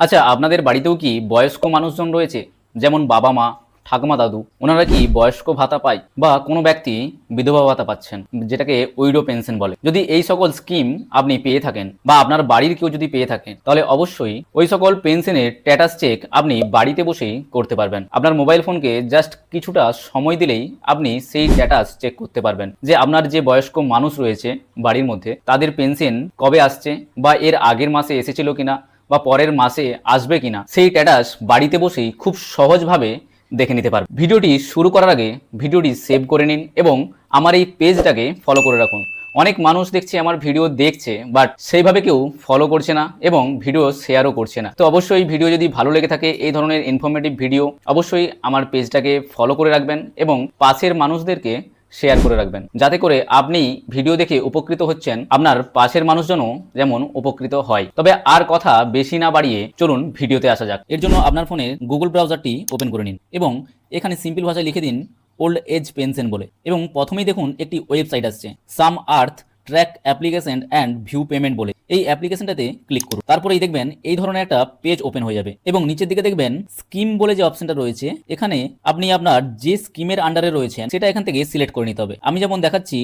আচ্ছা, আপনাদের বাড়িতেও কি বয়স্ক মানুষজন রয়েছে? যেমন বাবা মা, ঠাকুমা দাদু, ওনারা কি বয়স্ক ভাতা পায় বা কোনো ব্যক্তি বিধবা ভাতা পাচ্ছেন, যেটাকে উইডো পেনশন বলে? যদি এই সকল স্কিম আপনি পেয়ে থাকেন বা আপনার বাড়ির কেউ যদি পেয়ে থাকেন, তাহলে অবশ্যই ওই সকল পেনশনের স্ট্যাটাস চেক আপনি বাড়িতে বসেই করতে পারবেন। আপনার মোবাইল ফোনকে জাস্ট কিছুটা সময় দিলেই আপনি সেই স্ট্যাটাস চেক করতে পারবেন যে আপনার যে বয়স্ক মানুষ রয়েছে বাড়ির মধ্যে, তাদের পেনশন কবে আসছে বা এর আগের মাসে এসেছিল কিনা বা পরের মাসে আসবে কিনা, সেই স্ট্যাটাস বাড়িতে বসেই খুব সহজভাবে দেখে নিতে পারবেন। ভিডিওটি শুরু করার আগে ভিডিওটি সেভ করে নিন এবং আমার এই পেজটাকে ফলো করে রাখুন। অনেক মানুষ দেখছি আমার ভিডিও দেখছে, বাট সেইভাবে কেউ ফলো করছে না এবং ভিডিও শেয়ারও করছে না। তো অবশ্যই ভিডিও যদি ভালো লেগে থাকে, এই ধরনের ইনফরমেটিভ ভিডিও, অবশ্যই আমার পেজটাকে ফলো করে রাখবেন এবং পাশের মানুষদেরকে শেয়ার করে রাখবেন, যাতে করে আপনি ভিডিও দেখে উপকৃত হচ্ছেন, আপনার পাশের মানুষজনও যেমন উপকৃত হয়। তবে আর কথা বেশি না বাড়িয়ে চলুন ভিডিওতে আসা যাক। এর জন্য আপনার ফোনে গুগল ব্রাউজারটি ওপেন করে নিন এবং এখানে সিম্পল ভাষায় লিখে দিন ওল্ড এজ পেনশন বলে, এবং প্রথমেই দেখুন একটি ওয়েবসাইট আসছে, Samarth track application and view payment বলে। এই অ্যাপ্লিকেশনটাতে ক্লিক করুন। তারপরেই দেখবেন এই ধরনের একটা পেজ ওপেন হয়ে যাবে এবং নিচের দিকে দেখবেন স্কিম বলে যে অপশনটা রয়েছে, এখানে আপনি আপনার যে স্কিমের আন্ডারে রয়েছেন সেটা এখান থেকে সিলেক্ট করে নিতে হবে। আমি যেমন দেখাচ্ছি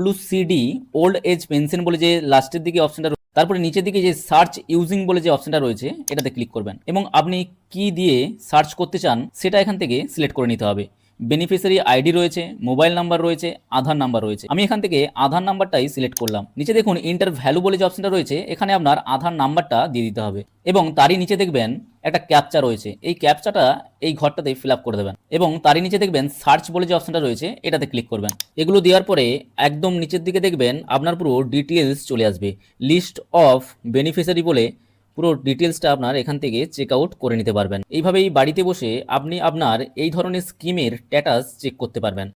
WCD ওল্ড এজ পেনশন বলে যে লাস্টের দিকে অপশনটা, তারপরে নিচের দিকে যে সার্চ ইউজিং বলে যে অপশনটা রয়েছে এটাতে ক্লিক করবেন এবং আপনি কি দিয়ে সার্চ করতে চান সেটা এখান থেকে সিলেক্ট করে নিতে হবে। বেনিফিশিয়ারি আইডি রয়েছে, মোবাইল নাম্বার রয়েছে, আধার নাম্বার রয়েছে। আমি এখান থেকে আধার নাম্বারটাই সিলেক্ট করলাম। নিচে দেখুন ইন্টার ভ্যালু বলে যে অপশনটা রয়েছে, এখানে আপনার আধার নাম্বারটা দিয়ে দিতে হবে এবং তারই নিচে দেখবেন একটা ক্যাপচা রয়েছে, এই ক্যাপচাটা এই ঘরটাতে ফিল আপ করে দেবেন এবং তারই নিচে দেখবেন সার্চ বলে যে অপশনটা রয়েছে এটাতে ক্লিক করবেন। এগুলো দেওয়ার পরে একদম নিচের দিকে দেখবেন আপনার পুরো ডিটেলস চলে আসবে, লিস্ট অফ বেনিফিশিয়ারি বলে পুরো ডিটেলসটা আপনার এখান থেকে চেক আউট করে নিতে পারবেন। এইভাবেই বাড়িতে বসে আপনি আপনার এই ধরনের স্কিমের স্ট্যাটাস চেক করতে পারবেন।